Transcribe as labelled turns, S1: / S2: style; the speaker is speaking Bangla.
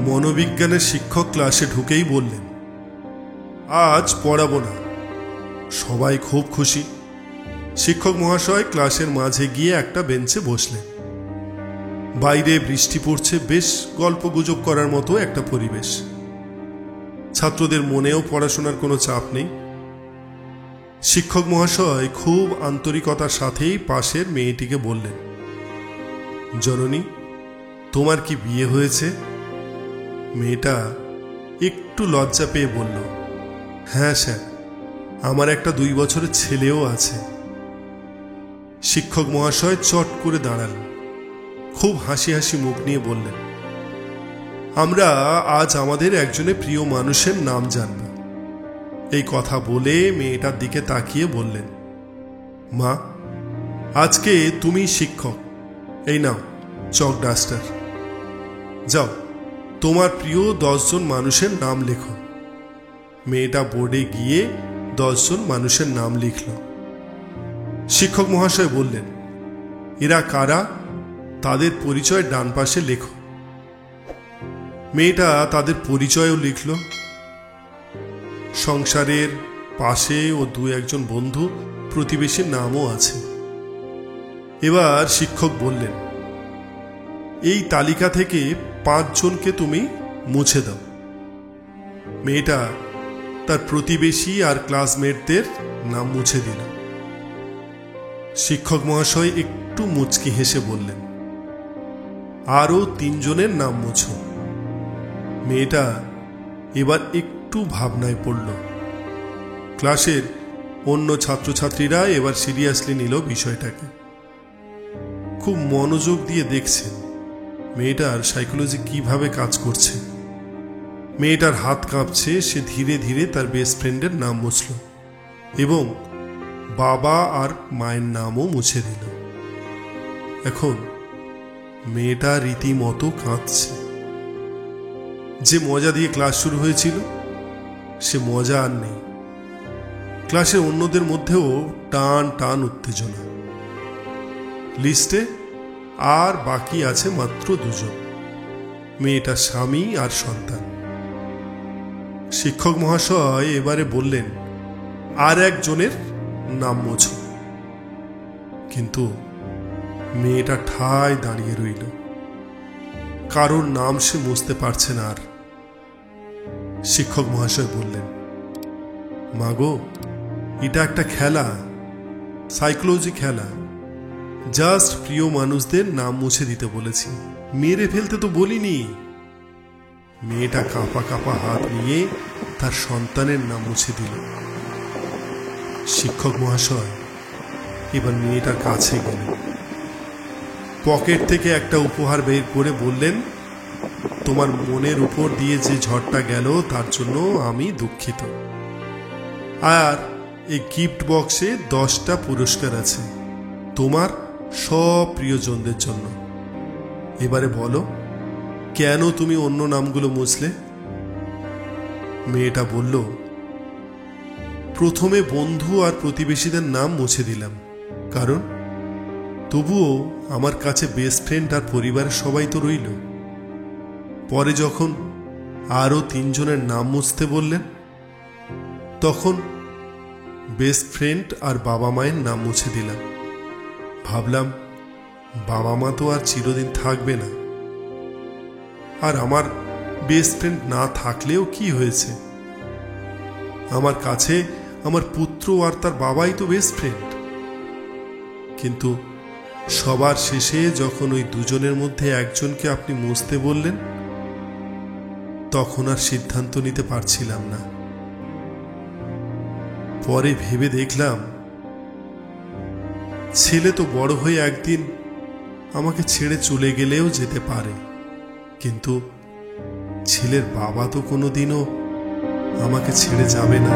S1: মনোবিজ্ঞানের শিক্ষক ক্লাসে ঢুকেই বললেন, আজ পড়াবো না। সবাই খুব খুশি। শিক্ষক মহাশয় ক্লাসের মাঝে গিয়ে একটা বেঞ্চে বসলেন। বাইরে বৃষ্টি পড়ছে, বেশ গল্পগুজব করার মতো একটা পরিবেশ। ছাত্রদের মনেও পড়াশোনার কোনো চাপ নেই। শিক্ষক মহাশয় খুব আন্তরিকতার সাথেই পাশের মেয়েটিকে বললেন, জননী, তোমার কি বিয়ে হয়েছে? মেয়েটা একটু লজ্জা পেয়ে বলল, হ্যাঁ স্যার, আমার একটা 2 বছরের ছেলেও আছে। শিক্ষক মহাশয় চট করে দাঁড়ালেন, খুব হাসি হাসি মুখ নিয়ে বললেন, আমরা আজ আমাদের একজনের প্রিয় মানুষের নাম জানব। এই কথা বলে মেয়েটার দিকে তাকিয়ে বললেন, মা, আজকে তুমি শিক্ষক, এই নাও চক ডাস্টার। যাও, তোমার প্রিয় 10 জন মানুষের নাম লেখো। মেয়েটা বোর্ডে গিয়ে 10 জন মানুষের নাম লিখল। শিক্ষক মহাশয় বললেন, এরা কারা, তাদের পরিচয় ডান পাশে লেখো। মেয়েটা তাদের পরিচয়ও লিখল। সংসারের পাশে ও 2-1 বন্ধু প্রতিবেশীর নামও আছে। এবার শিক্ষক বললেন, এই তালিকা থেকে 5 জনকে তুমি মুছে দাও। মেয়েটা তার প্রতিবেশী আর ক্লাসমেটদের নাম মুছে দিল। শিক্ষক মহাশয় একটু মুচকি হেসে বললেন, আরো 3 জনের নাম মুছো। মেয়েটা এবার একটু ভাবনায় পড়ল। ক্লাসের অন্য ছাত্রছাত্রীরা এবার সিরিয়াসলি নিল বিষয়টাকে। খুব মনোযোগ দিয়ে দেখছেন মেয়েটার সাইকোলজি কিভাবে কাজ করছে। মেয়েটার হাত কাঁপছে। সে ধীরে ধীরে তার বেস্ট ফ্রেন্ডের নাম মুছল এবং বাবা আর মায়ের নামও মুছে দিল। এখন মেয়েটা রীতিমতো কাঁদছে। যে মজা দিয়ে ক্লাস শুরু হয়েছিল সে মজা আর নেই। ক্লাসের অন্যদের মধ্যেও টান টান উত্তেজনা। লিস্টে আর বাকি আছে মাত্র 2 জন, মেয়েটার স্বামী আর সন্তান। শিক্ষক মহাশয় এবারে বললেন, আর 1 জনের নাম মোছো। কিন্তু মেয়েটা ঠায় দাঁড়িয়ে রইল। কারোর নাম সে মুছতে পারছে না আর। শিক্ষক মহাশয় বললেন, মাগো, এটা একটা খেলা, সাইকোলজি খেলা। জাস্ট প্রিয় মানুষদের নাম মুছে দিতে বলেছি, মেরে ফেলতে তো বলিনি। মেয়েটা কাঁপা কাঁপা হাত নিয়ে তার সন্তানের নাম মুছে দিল। শিক্ষক মহাশয় এবার মেয়েটার কাছে গেলেন। পকেট থেকে একটা উপহার বের করে বললেন, তোমার মনের উপর দিয়ে যে ঝড়টা গেল তার জন্য আমি দুঃখিত। আর এই গিফট বক্সে 10টা পুরস্কার আছে তোমার সব প্রিয়জনদের জন্য। এবারে বলো, কেন তুমি অন্য নামগুলো মুছলে? মেয়েটা বলল, প্রথমে বন্ধু আর প্রতিবেশীদের নাম মুছে দিলাম, কারণ তবুও আমার কাছে বেস্ট ফ্রেন্ড আর পরিবারের সবাই তো রইল। পরে যখন আরো 3 জনের নাম মুছতে বললেন, তখন বেস্ট ফ্রেন্ড আর বাবা মায়ের নাম মুছে দিলাম। ভাবলাম বাবা মা তো আর চিরদিন থাকবে না, আর আমার বেস্ট ফ্রেন্ড না থাকলেও কি হয়েছে, আমার কাছে আমার পুত্র আর তার বাবাই তো বেস্ট ফ্রেন্ড। কিন্তু সবার শেষে যখন ওই 2 জনের মধ্যে 1 জনকে আপনি মুছতে বললেন, তখন আর সিদ্ধান্ত নিতে পারছিলাম না। পরে ভেবে দেখলাম, ছেলে তো বড় হয়ে একদিন আমাকে ছেড়ে চলে গেলেও যেতে পারে, কিন্তু ছেলের বাবা তো কোনোদিনও আমাকে ছেড়ে যাবে না।